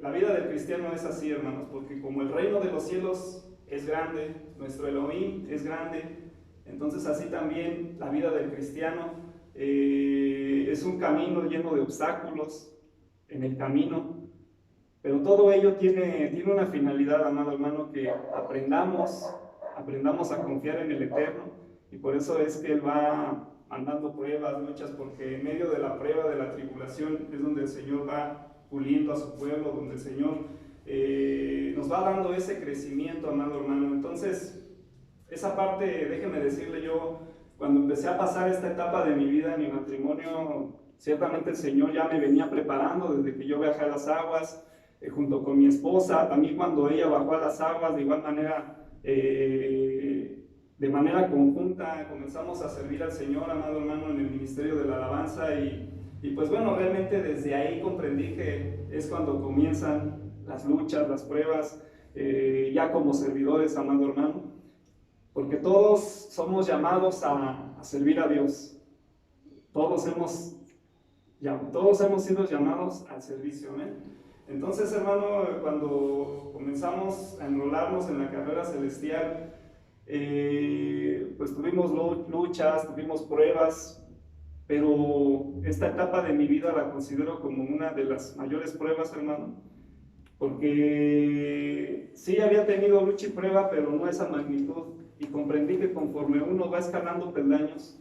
la vida del cristiano es así, hermanos, porque como el reino de los cielos es grande, nuestro Elohim es grande, entonces así también la vida del cristiano es un camino lleno de obstáculos en el camino, pero todo ello tiene una finalidad, amado hermano, que aprendamos a confiar en el Eterno, y por eso es que Él va mandando pruebas, luchas, porque en medio de la prueba, de la tribulación, es donde el Señor va puliendo a su pueblo, donde el Señor nos va dando ese crecimiento, amado hermano. Entonces, esa parte, déjeme decirle, yo cuando empecé a pasar esta etapa de mi vida, en mi matrimonio, ciertamente el Señor ya me venía preparando desde que yo bajé a las aguas, junto con mi esposa, también cuando ella bajó a las aguas, de igual manera, de manera conjunta, comenzamos a servir al Señor, amado hermano, en el ministerio de la alabanza, y pues bueno, realmente desde ahí comprendí que es cuando comienzan las luchas, las pruebas, ya como servidores, amado hermano, porque todos somos llamados a servir a Dios, todos hemos sido llamados al servicio, ¿eh? Entonces, hermano, cuando comenzamos a enrolarnos en la carrera celestial, pues tuvimos luchas, tuvimos pruebas, pero esta etapa de mi vida la considero como una de las mayores pruebas, hermano, porque sí había tenido lucha y prueba, pero no esa magnitud, y comprendí que conforme uno va escalando peldaños,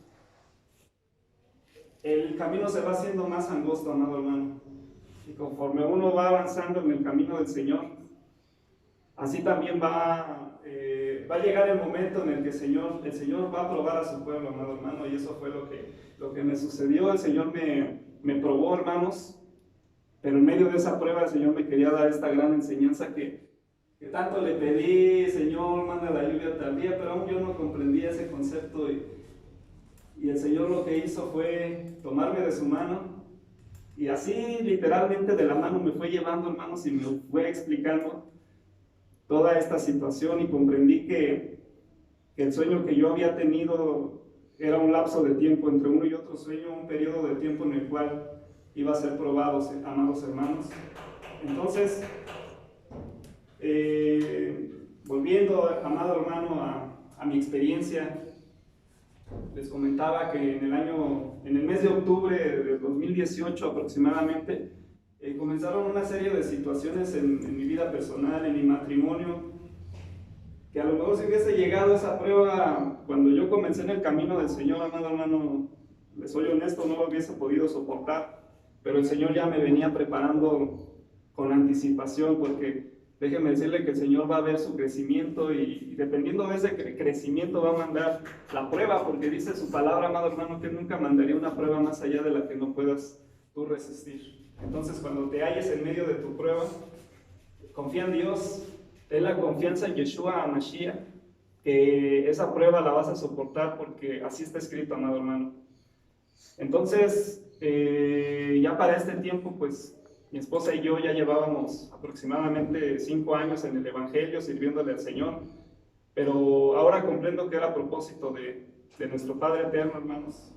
el camino se va haciendo más angosto, amado hermano, y conforme uno va avanzando en el camino del Señor, así también va a llegar el momento en el que el Señor va a probar a su pueblo, amado hermano, y eso fue lo que me sucedió. El Señor me probó, hermanos, pero en medio de esa prueba el Señor me quería dar esta gran enseñanza que tanto le pedí: Señor, manda la lluvia tardía, pero aún yo no comprendía ese concepto, y el Señor lo que hizo fue tomarme de su mano, y así literalmente de la mano me fue llevando, hermanos, y me fue explicando toda esta situación, y comprendí que el sueño que yo había tenido era un lapso de tiempo entre uno y otro sueño, un periodo de tiempo en el cual iba a ser probados, amados hermanos. Entonces, volviendo, amado hermano, a mi experiencia, les comentaba que en el mes de octubre de 2018 aproximadamente, comenzaron una serie de situaciones en mi vida personal, en mi matrimonio, que a lo mejor si hubiese llegado a esa prueba cuando yo comencé en el camino del Señor, amado hermano, les soy honesto, no lo hubiese podido soportar, pero el Señor ya me venía preparando con anticipación, porque déjeme decirle que el Señor va a ver su crecimiento, y dependiendo de ese crecimiento va a mandar la prueba, porque dice su palabra, amado hermano, que nunca mandaría una prueba más allá de la que no puedas tú resistir. Entonces, cuando te halles en medio de tu prueba, confía en Dios, ten la confianza en Yeshua HaMashiach, que esa prueba la vas a soportar, porque así está escrito, amado hermano. Entonces, ya para este tiempo, pues mi esposa y yo ya llevábamos aproximadamente 5 años en el Evangelio sirviéndole al Señor, pero ahora comprendo que era a propósito de nuestro Padre Eterno, hermanos,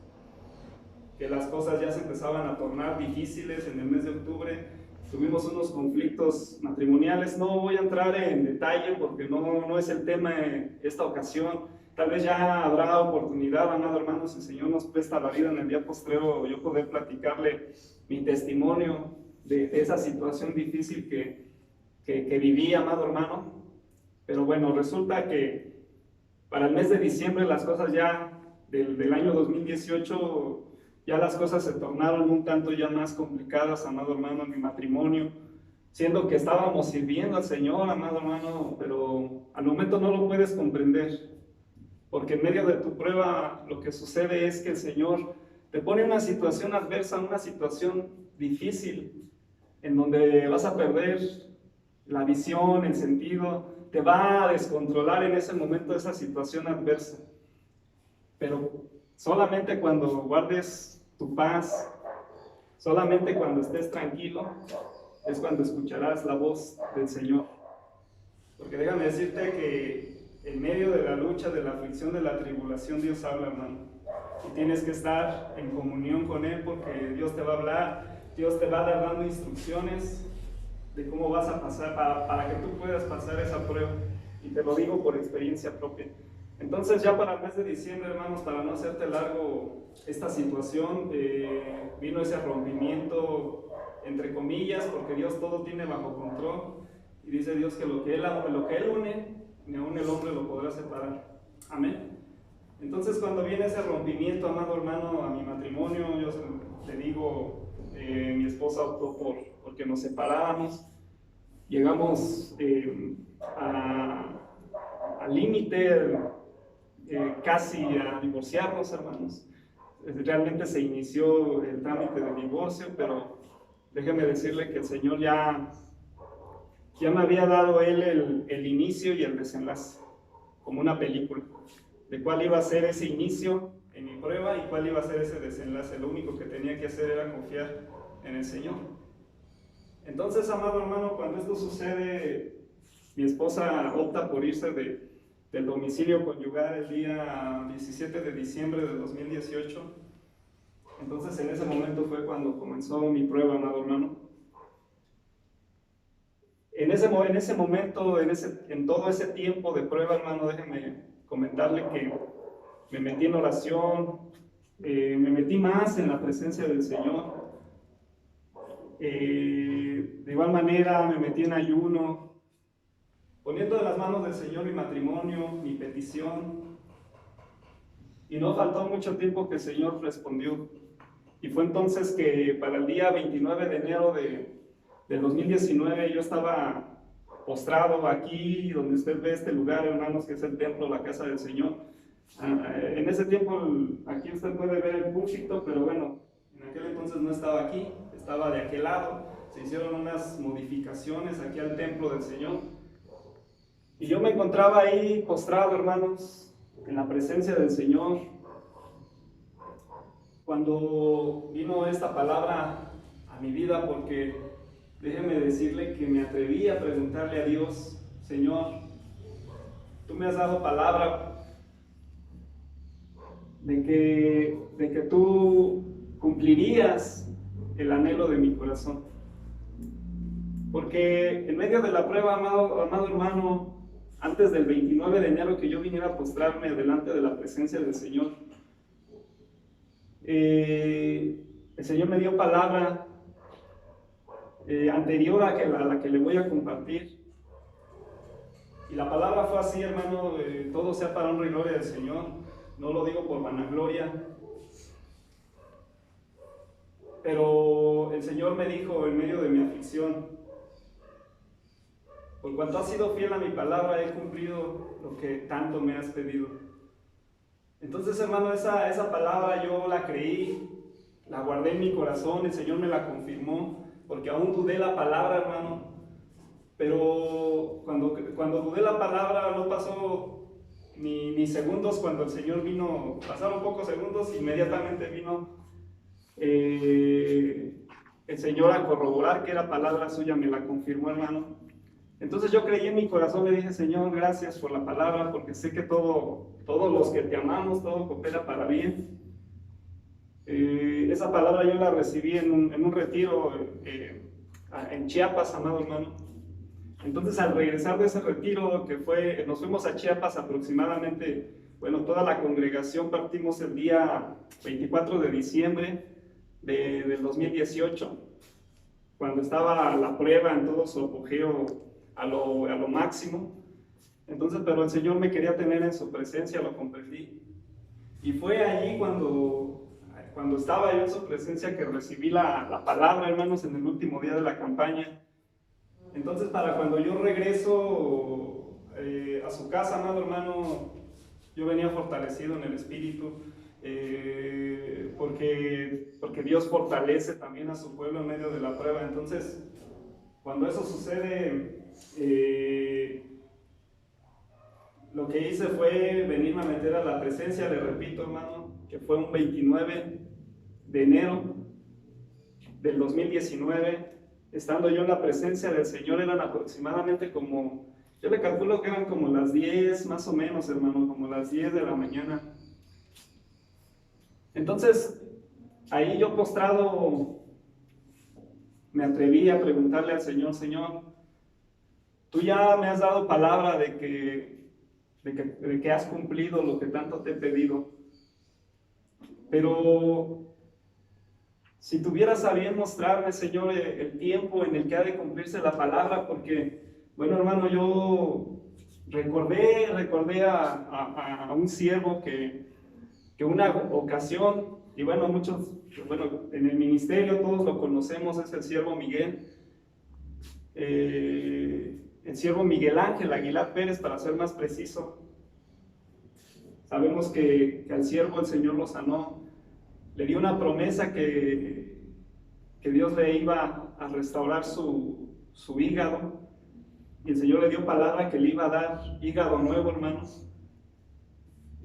que las cosas ya se empezaban a tornar difíciles. En el mes de octubre tuvimos unos conflictos matrimoniales. No voy a entrar en detalle porque no es el tema de esta ocasión. Tal vez ya habrá oportunidad, amado hermano, si el Señor nos presta la vida en el día postrero, yo poder platicarle mi testimonio de esa situación difícil que viví, amado hermano. Pero bueno, resulta que para el mes de diciembre las cosas ya del año 2018, ya las cosas se tornaron un tanto ya más complicadas, amado hermano, en mi matrimonio, siendo que estábamos sirviendo al Señor, amado hermano, pero al momento no lo puedes comprender, porque en medio de tu prueba lo que sucede es que el Señor te pone una situación adversa, una situación difícil, en donde vas a perder la visión, el sentido, te va a descontrolar en ese momento esa situación adversa. Pero solamente cuando guardes tu paz, solamente cuando estés tranquilo, es cuando escucharás la voz del Señor. Porque déjame decirte que en medio de la lucha, de la aflicción, de la tribulación, Dios habla, hermano. Y tienes que estar en comunión con Él, porque Dios te va a hablar, Dios te va a dar dando instrucciones de cómo vas a pasar, para que tú puedas pasar esa prueba. Y te lo digo por experiencia propia. Entonces ya para el mes de diciembre, hermanos, para no hacerte largo esta situación, vino ese rompimiento, entre comillas, porque Dios todo tiene bajo control. Y dice Dios que lo que Él une, ni aun el hombre lo podrá separar. Amén. Entonces cuando viene ese rompimiento, amado hermano, a mi matrimonio, yo te digo, mi esposa optó porque nos separáramos. Llegamos al límite, casi a divorciarnos, hermanos. Realmente se inició el trámite de divorcio, pero déjeme decirle que el Señor ya me había dado Él el inicio y el desenlace, como una película, de cuál iba a ser ese inicio en mi prueba y cuál iba a ser ese desenlace. Lo único que tenía que hacer era confiar en el Señor. Entonces, amado hermano, cuando esto sucede, mi esposa opta por irse del domicilio conyugal el día 17 de diciembre del 2018. Entonces, en ese momento fue cuando comenzó mi prueba, amado hermano. En ese momento, en todo ese tiempo de prueba, hermano, déjeme comentarle que me metí en oración, me metí más en la presencia del Señor. De igual manera me metí en ayuno, poniendo en las manos del Señor mi matrimonio, mi petición, y no faltó mucho tiempo que el Señor respondió. Y fue entonces que para el día 29 de enero del 2019 yo estaba postrado aquí, donde usted ve este lugar, hermanos, que es el templo, la casa del Señor. En ese tiempo, aquí usted puede ver el púlpito, pero bueno, en aquel entonces no estaba aquí, estaba de aquel lado. Se hicieron unas modificaciones aquí al templo del Señor. Y yo me encontraba ahí postrado, hermanos, en la presencia del Señor, cuando vino esta palabra a mi vida, porque déjeme decirle que me atreví a preguntarle a Dios: Señor, tú me has dado palabra de que tú cumplirías el anhelo de mi corazón. Porque en medio de la prueba, amado hermano, antes del 29 de enero que yo viniera a postrarme delante de la presencia del Señor, el Señor me dio palabra anterior a la que le voy a compartir. Y la palabra fue así, hermano: todo sea para honra y gloria del Señor. No lo digo por vanagloria, pero el Señor me dijo en medio de mi aflicción: por cuanto has sido fiel a mi palabra, he cumplido lo que tanto me has pedido. Entonces, hermano, esa palabra yo la creí, la guardé en mi corazón, el Señor me la confirmó, porque aún dudé la palabra, hermano. Pero cuando dudé la palabra, no pasó ni segundos cuando el Señor vino, pasaron pocos segundos, inmediatamente vino el Señor a corroborar que era palabra suya, me la confirmó, hermano. Entonces yo creí en mi corazón, le dije: Señor, gracias por la palabra, porque sé que todos los que te amamos, todo coopera para bien. Esa palabra yo la recibí en un retiro en Chiapas, amado hermano. Entonces, al regresar de ese retiro, nos fuimos a Chiapas aproximadamente, bueno, toda la congregación partimos el día 24 de diciembre del 2018, cuando estaba la prueba en todo su apogeo a lo máximo. Entonces, pero el Señor me quería tener en su presencia, lo comprendí. Y fue allí cuando estaba yo en su presencia que recibí la palabra, hermanos, en el último día de la campaña. Entonces, para cuando yo regreso a su casa, amado hermano, yo venía fortalecido en el espíritu, porque Dios fortalece también a su pueblo en medio de la prueba. Entonces, cuando eso sucede, lo que hice fue venirme a meter a la presencia. Le repito, hermano, que fue un 29 de enero del 2019. Estando yo en la presencia del Señor, eran aproximadamente yo le calculo que eran como las 10, más o menos, hermano, como las 10 de la mañana. Entonces, ahí yo postrado me atreví a preguntarle al Señor, Señor, tú ya me has dado palabra de que has cumplido lo que tanto te he pedido, pero si tuvieras a bien mostrarme, Señor, el tiempo en el que ha de cumplirse la palabra, porque, bueno, hermano, yo recordé a un siervo que una ocasión, y bueno, muchos, bueno, en el ministerio todos lo conocemos, es el siervo Miguel, el siervo Miguel Ángel Aguilar Pérez, para ser más preciso. Sabemos que al siervo el Señor lo sanó, le dio una promesa que Dios le iba a restaurar su hígado, y el Señor le dio palabra que le iba a dar hígado nuevo, hermanos.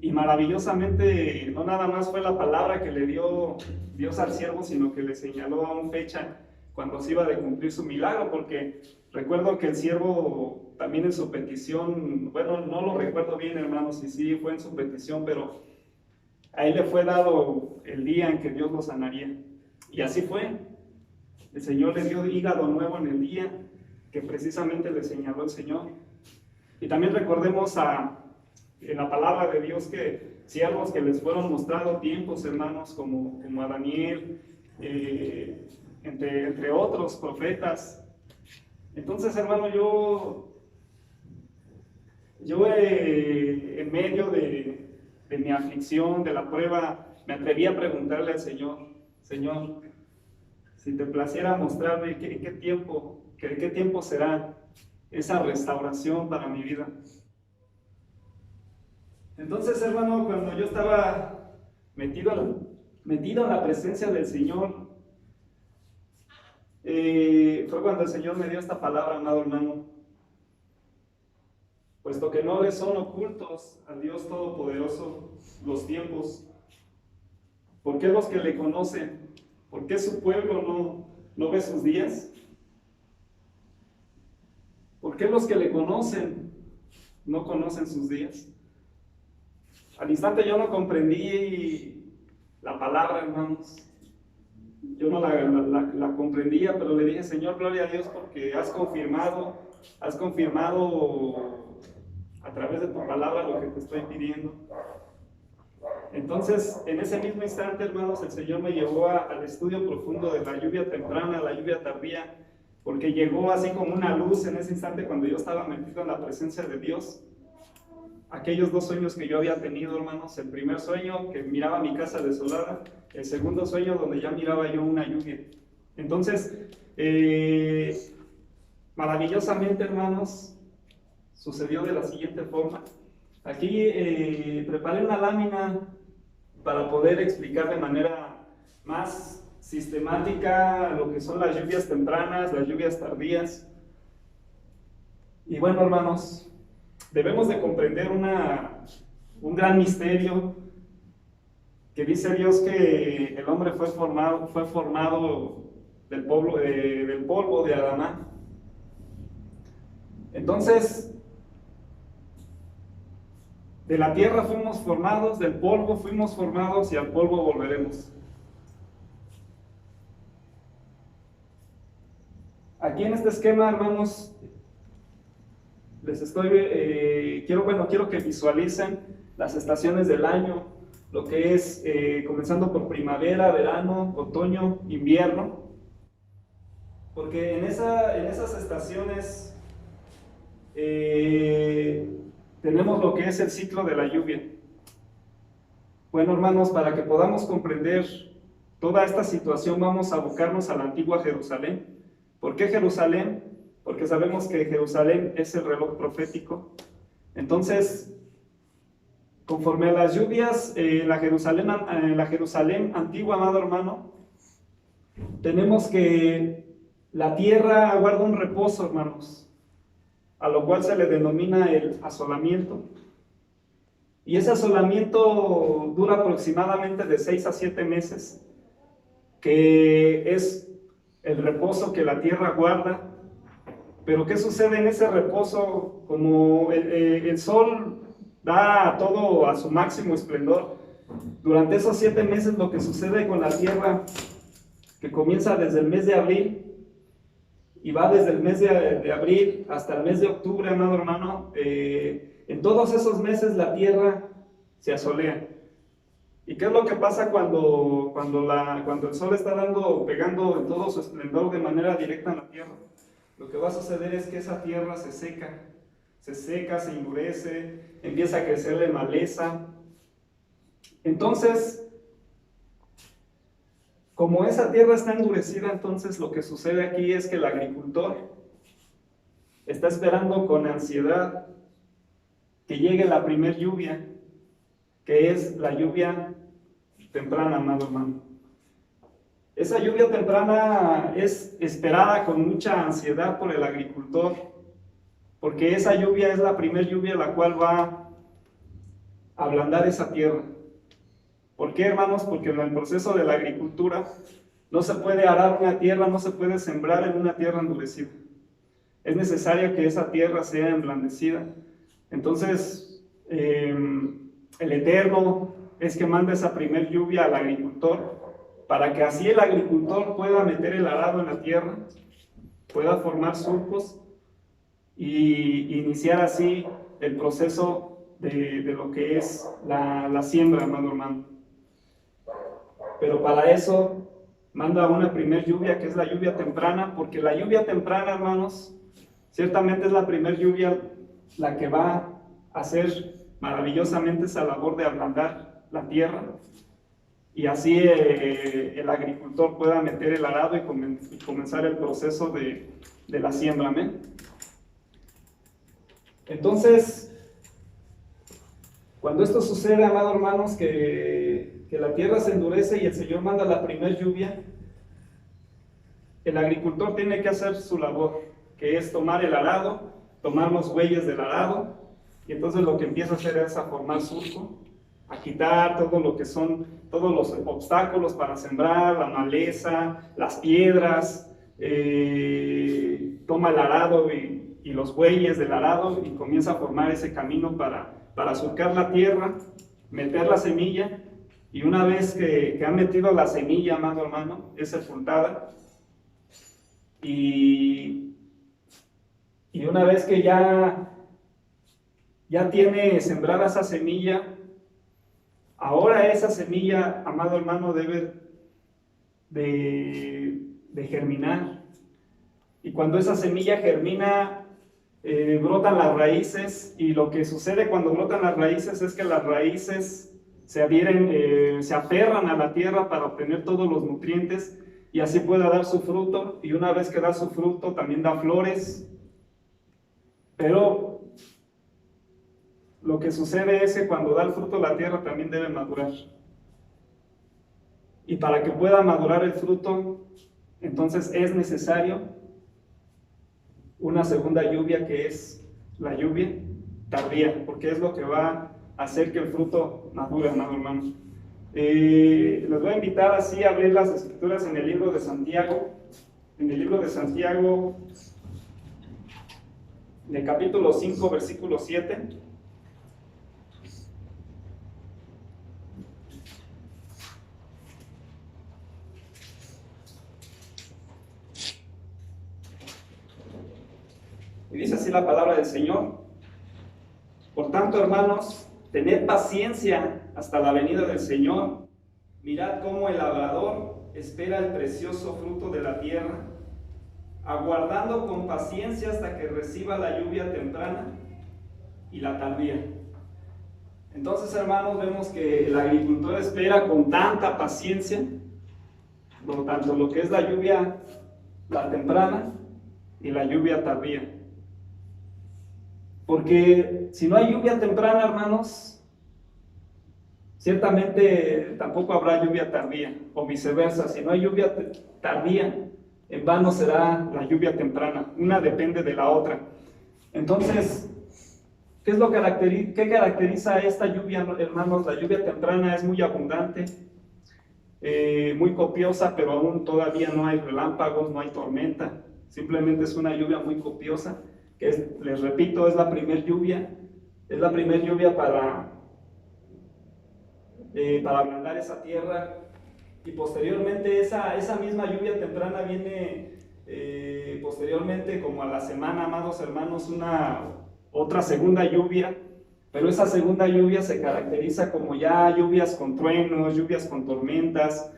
Y maravillosamente, no nada más fue la palabra que le dio Dios al siervo, sino que le señaló a una fecha cuando se iba a cumplir su milagro, porque recuerdo que el siervo también en su petición, bueno, no lo recuerdo bien, hermanos, si sí fue en su petición, pero a él le fue dado el día en que Dios lo sanaría. Y así fue. El Señor le dio hígado nuevo en el día que precisamente le señaló el Señor. Y también recordemos en la palabra de Dios que siervos que les fueron mostrados tiempos, hermanos, como a Daniel, entre otros profetas. Entonces, hermano, yo en medio de mi aflicción, de la prueba, me atreví a preguntarle al Señor, Señor, si te placiera mostrarme qué tiempo será esa restauración para mi vida. Entonces, hermano, cuando yo estaba metido en la presencia del Señor, fue cuando el Señor me dio esta palabra, amado hermano. Puesto que no le son ocultos al Dios Todopoderoso los tiempos, ¿por qué los que le conocen? ¿Por qué su pueblo no ve sus días? ¿Por qué los que le conocen no conocen sus días? Al instante yo no comprendí la palabra, hermanos. Yo no la comprendía, pero le dije, Señor, gloria a Dios, porque has confirmado a través de tu palabra lo que te estoy pidiendo. Entonces, en ese mismo instante, hermanos, el Señor me llevó al estudio profundo de la lluvia temprana, la lluvia tardía, porque llegó así como una luz en ese instante cuando yo estaba metido en la presencia de Dios. Aquellos dos sueños que yo había tenido, hermanos, el primer sueño que miraba mi casa desolada, el segundo sueño donde ya miraba yo una lluvia. Entonces, maravillosamente, hermanos, sucedió de la siguiente forma. Aquí preparé una lámina para poder explicar de manera más sistemática lo que son las lluvias tempranas, las lluvias tardías. Y bueno, hermanos, debemos de comprender un gran misterio que dice Dios que el hombre fue formado del polvo de Adán. Entonces, de la tierra fuimos formados, del polvo fuimos formados y al polvo volveremos. Aquí en este esquema, hermanos, les quiero que visualicen las estaciones del año, lo que es comenzando por primavera, verano, otoño, invierno, porque en esas estaciones tenemos lo que es el ciclo de la lluvia. Bueno, hermanos, para que podamos comprender toda esta situación, vamos a abocarnos a la antigua Jerusalén. ¿Por qué Jerusalén? Porque sabemos que Jerusalén es el reloj profético. Entonces, conforme a las lluvias, la Jerusalén antigua, amado hermano, tenemos que la tierra aguarda un reposo, hermanos, a lo cual se le denomina el asolamiento. Y ese asolamiento dura aproximadamente de 6 a 7 meses, que es el reposo que la tierra guarda. Pero ¿qué sucede en ese reposo? Como el sol da todo a su máximo esplendor, durante esos 7 meses lo que sucede con la tierra, que comienza desde el mes de abril y va desde el mes de abril hasta el mes de octubre, amado hermano. En todos esos meses la tierra se asolea. ¿Y qué es lo que pasa cuando el sol está pegando en todo su esplendor de manera directa en la tierra? Lo que va a suceder es que esa tierra se seca, se endurece, empieza a crecerle maleza. Entonces, como esa tierra está endurecida, entonces lo que sucede aquí es que el agricultor está esperando con ansiedad que llegue la primer lluvia, que es la lluvia temprana, amado hermano. Esa lluvia temprana es esperada con mucha ansiedad por el agricultor, porque esa lluvia es la primer lluvia la cual va a ablandar esa tierra. ¿Por qué, hermanos? Porque en el proceso de la agricultura no se puede arar una tierra, no se puede sembrar en una tierra endurecida. Es necesario que esa tierra sea emblandecida. Entonces, el Eterno es que manda esa primer lluvia al agricultor, para que así el agricultor pueda meter el arado en la tierra, pueda formar surcos y iniciar así el proceso de lo que es la siembra, amado hermano. Pero para eso manda una primer lluvia, que es la lluvia temprana, porque la lluvia temprana, hermanos, ciertamente es la primer lluvia la que va a hacer maravillosamente esa labor de ablandar la tierra, y así el agricultor pueda meter el arado y comenzar el proceso de la siembra. Amén. Entonces, cuando esto sucede, amados hermanos, que la tierra se endurece y el Señor manda la primer lluvia, el agricultor tiene que hacer su labor, que es tomar el arado, tomar los bueyes del arado, y entonces lo que empieza a hacer es a formar surco, a quitar todo lo que son todos los obstáculos para sembrar, la maleza, las piedras, toma el arado y los bueyes del arado y comienza a formar ese camino para surcar la tierra, meter la semilla, y una vez que ha metido la semilla, amado hermano, es sepultada, y una vez que ya tiene sembrada esa semilla, ahora esa semilla, amado hermano, debe de germinar. Y cuando esa semilla germina, brotan las raíces, y lo que sucede cuando brotan las raíces es que las raíces se adhieren, se aferran a la tierra para obtener todos los nutrientes, y así pueda dar su fruto, y una vez que da su fruto también da flores. Pero lo que sucede es que cuando da el fruto la tierra también debe madurar. Y para que pueda madurar el fruto, entonces es necesario una segunda lluvia, que es la lluvia tardía, porque es lo que va a hacer que el fruto madure, amado hermano. Les voy a invitar así a abrir las escrituras en el libro de Santiago, en el capítulo 5, versículo 7. Y dice así la palabra del Señor: por tanto, hermanos, tened paciencia hasta la venida del Señor. Mirad cómo el labrador espera el precioso fruto de la tierra, aguardando con paciencia hasta que reciba la lluvia temprana y la tardía. Entonces, hermanos, vemos que el agricultor espera con tanta paciencia, por tanto, lo que es la lluvia, la temprana y la lluvia tardía. Porque si no hay lluvia temprana, hermanos, ciertamente tampoco habrá lluvia tardía, o viceversa. Si no hay lluvia tardía, en vano será la lluvia temprana. Una depende de la otra. Entonces, ¿qué caracteriza esta lluvia, hermanos? La lluvia temprana es muy abundante, muy copiosa, pero aún todavía no hay relámpagos, no hay tormenta. Simplemente es una lluvia muy copiosa, que les repito, es la primer lluvia para ablandar esa tierra, y posteriormente esa misma lluvia temprana viene posteriormente posteriormente, como a la semana, amados hermanos, otra segunda lluvia, pero esa segunda lluvia se caracteriza como ya lluvias con truenos, lluvias con tormentas,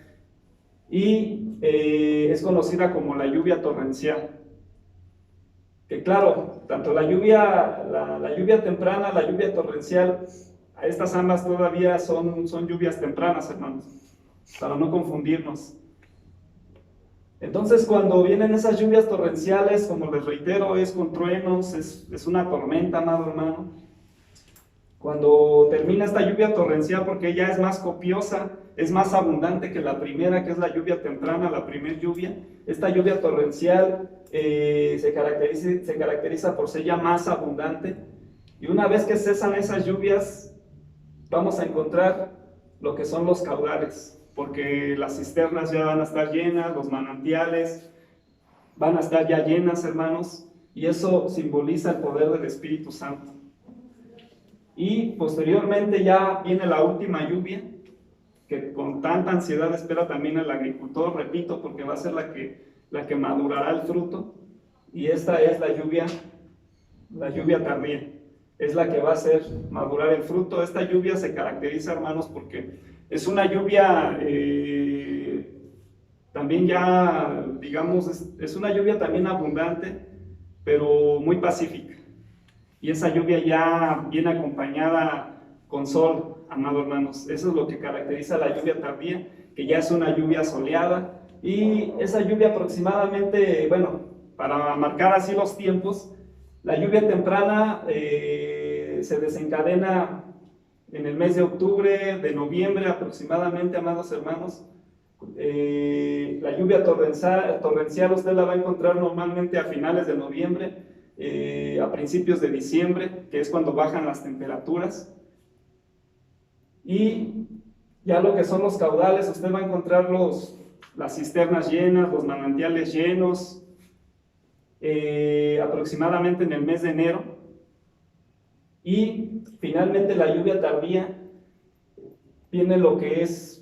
y es conocida como la lluvia torrencial. Que claro, tanto la lluvia temprana, la lluvia torrencial, a estas ambas todavía son lluvias tempranas, hermanos, para no confundirnos. Entonces, cuando vienen esas lluvias torrenciales, como les reitero, es con truenos, es una tormenta, amado hermano. Cuando termina esta lluvia torrencial, porque ya es más copiosa, es más abundante que la primera, que es la lluvia temprana, la primera lluvia, esta lluvia torrencial se caracteriza por ser ya más abundante. Y una vez que cesan esas lluvias, vamos a encontrar lo que son los caudales, porque las cisternas ya van a estar llenas, los manantiales van a estar ya llenas, hermanos, y eso simboliza el poder del Espíritu Santo. Y posteriormente ya viene la última lluvia, que con tanta ansiedad espera también el agricultor, repito, porque va a ser la que madurará el fruto, y esta es la lluvia tardía, es la que va a hacer madurar el fruto. Esta lluvia se caracteriza, hermanos, porque es una lluvia también ya, digamos, es una lluvia también abundante, pero muy pacífica. Y esa lluvia ya viene acompañada con sol, amados hermanos. Eso es lo que caracteriza la lluvia tardía, que ya es una lluvia soleada. Y esa lluvia aproximadamente, bueno, para marcar así los tiempos, la lluvia temprana se desencadena en el mes de octubre, de noviembre aproximadamente, amados hermanos. La lluvia torrencial usted la va a encontrar normalmente a finales de noviembre, a principios de diciembre, que es cuando bajan las temperaturas. Y ya lo que son los caudales, usted va a encontrar las cisternas llenas, los manantiales llenos, aproximadamente en el mes de enero. Y finalmente la lluvia tardía viene lo que es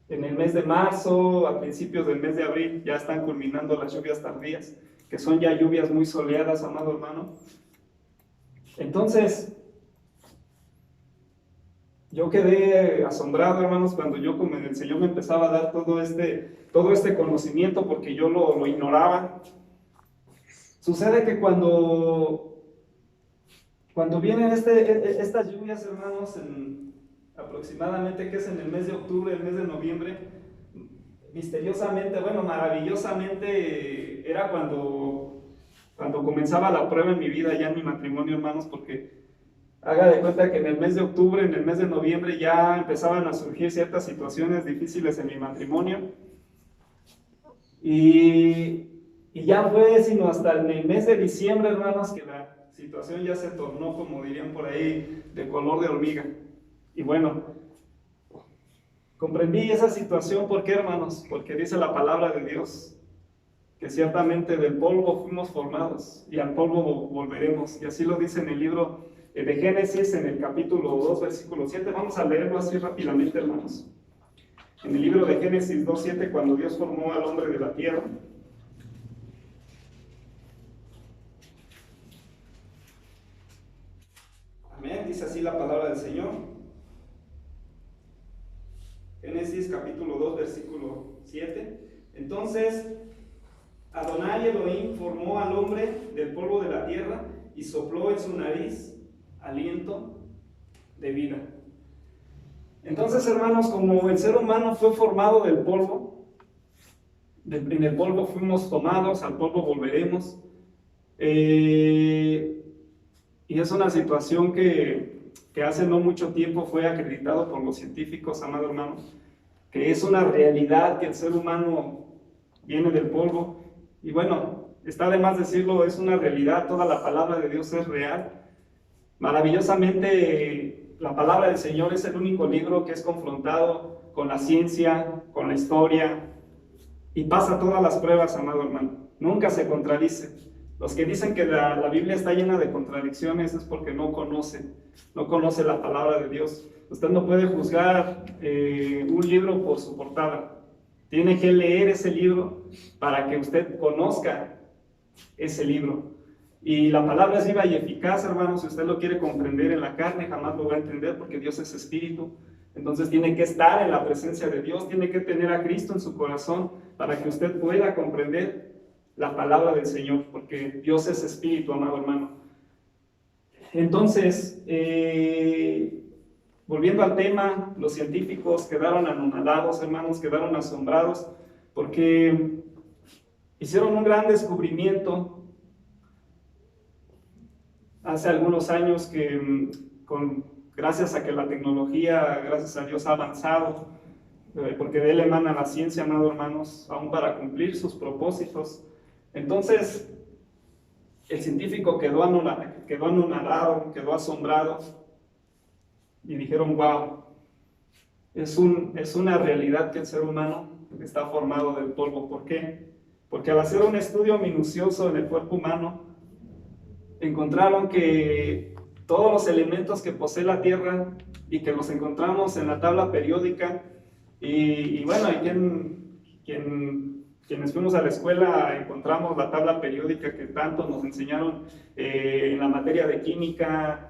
en el mes de marzo, a principios del mes de abril, ya están culminando las lluvias tardías, que son ya lluvias muy soleadas, amado hermano. Entonces, yo quedé asombrado, hermanos, cuando el Señor me empezaba a dar todo este conocimiento, porque yo lo ignoraba. Sucede que cuando vienen estas lluvias, hermanos, aproximadamente, que es en el mes de octubre, el mes de noviembre, misteriosamente, bueno, maravillosamente, era cuando comenzaba la prueba en mi vida, ya en mi matrimonio, hermanos, porque haga de cuenta que en el mes de octubre, en el mes de noviembre, ya empezaban a surgir ciertas situaciones difíciles en mi matrimonio, y ya fue sino hasta en el mes de diciembre, hermanos, que la situación ya se tornó, como dirían por ahí, de color de hormiga. Y bueno, comprendí esa situación. ¿Por qué, hermanos? Porque dice la palabra de Dios que ciertamente del polvo fuimos formados y al polvo volveremos. Y así lo dice en el libro de Génesis, en el capítulo 2, versículo 7. Vamos a leerlo así rápidamente, hermanos. En el libro de Génesis 2:7, cuando Dios formó al hombre de la tierra. Amén, dice así la palabra del Señor. Génesis capítulo 2, versículo 7. Entonces, Adonai Elohim formó al hombre del polvo de la tierra y sopló en su nariz aliento de vida. Entonces, hermanos, como el ser humano fue formado del polvo, en el polvo fuimos tomados, al polvo volveremos. Y es una situación que hace no mucho tiempo fue acreditado por los científicos, amado hermano, que es una realidad que el ser humano viene del polvo. Y bueno, está de más decirlo, es una realidad, toda la palabra de Dios es real. Maravillosamente, la palabra del Señor es el único libro que es confrontado con la ciencia, con la historia, y pasa todas las pruebas, amado hermano. Nunca se contradice. Los que dicen que la Biblia está llena de contradicciones es porque no conoce la palabra de Dios. Usted no puede juzgar un libro por su portada. Tiene que leer ese libro para que usted conozca ese libro. Y la palabra es viva y eficaz, hermanos. Si usted lo quiere comprender en la carne, jamás lo va a entender, porque Dios es espíritu. Entonces tiene que estar en la presencia de Dios, tiene que tener a Cristo en su corazón para que usted pueda comprender la palabra del Señor, porque Dios es espíritu, amado hermano. Entonces, volviendo al tema, los científicos quedaron anonadados, hermanos, quedaron asombrados, porque hicieron un gran descubrimiento hace algunos años que gracias a que la tecnología, gracias a Dios, ha avanzado, porque de él emana la ciencia, amados hermanos, aún para cumplir sus propósitos. Entonces, el científico quedó anonadado, quedó asombrado, y dijeron, wow, es una realidad que el ser humano está formado del polvo. ¿Por qué? Porque al hacer un estudio minucioso en el cuerpo humano, encontraron que todos los elementos que posee la Tierra y que los encontramos en la tabla periódica, y bueno, quienes fuimos a la escuela encontramos la tabla periódica que tanto nos enseñaron en la materia de química,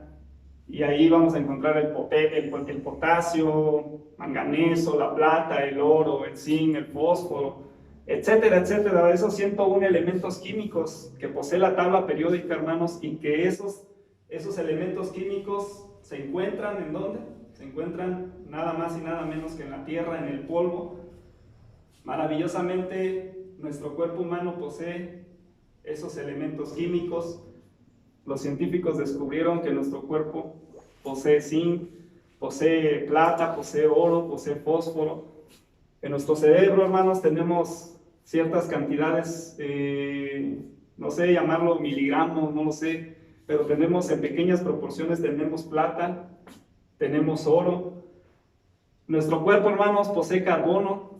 y ahí vamos a encontrar el potasio, manganeso, la plata, el oro, el zinc, el fósforo, etcétera, etcétera. Esos 101 elementos químicos que posee la tabla periódica, hermanos, y que esos elementos químicos se encuentran ¿en dónde? Se encuentran nada más y nada menos que en la tierra, en el polvo. Maravillosamente, nuestro cuerpo humano posee esos elementos químicos. Los científicos descubrieron que nuestro cuerpo posee zinc, posee plata, posee oro, posee fósforo. En nuestro cerebro, hermanos, tenemos ciertas cantidades, no sé llamarlo miligramos, no lo sé, pero tenemos en pequeñas proporciones, tenemos plata, tenemos oro. Nuestro cuerpo, hermanos, posee carbono.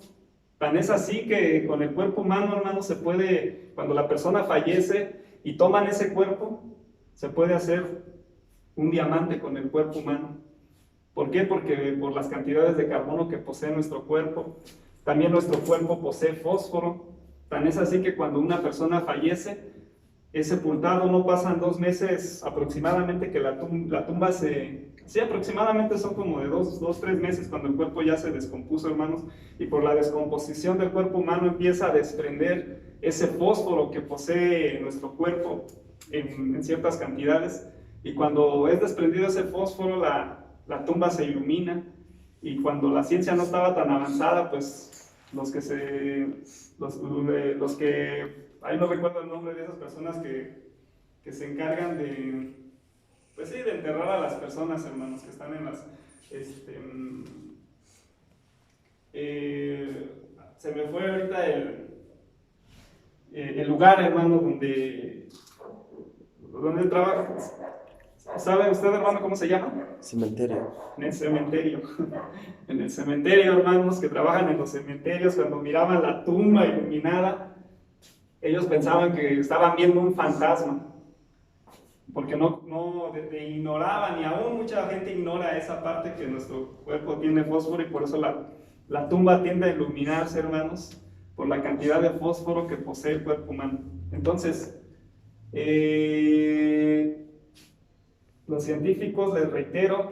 Tan es así que con el cuerpo humano, hermanos, se puede, cuando la persona fallece y toman ese cuerpo, se puede hacer un diamante con el cuerpo humano. ¿Por qué? Porque por las cantidades de carbono que posee nuestro cuerpo. También nuestro cuerpo posee fósforo. Tan es así que cuando una persona fallece, es sepultado, no pasan 2 meses aproximadamente que la tumba se... Sí, aproximadamente son como de 3 meses cuando el cuerpo ya se descompuso, hermanos, y por la descomposición del cuerpo humano empieza a desprender ese fósforo que posee nuestro cuerpo en ciertas cantidades, y cuando es desprendido ese fósforo, la tumba se ilumina, y cuando la ciencia no estaba tan avanzada, pues los que, ahí no recuerdo el nombre de esas personas que se encargan de, pues sí, de enterrar a las personas, hermanos, que están en las, se me fue ahorita el lugar, hermano, donde trabaja. ¿Sabe usted, hermano, cómo se llama? Cementerio. En el cementerio. En el cementerio, hermanos, que trabajan en los cementerios, cuando miraban la tumba iluminada, ellos pensaban que estaban viendo un fantasma, porque no ignoraban, y aún mucha gente ignora esa parte, que nuestro cuerpo tiene fósforo, y por eso la tumba tiende a iluminarse, hermanos, por la cantidad de fósforo que posee el cuerpo humano. Entonces, los científicos, les reitero,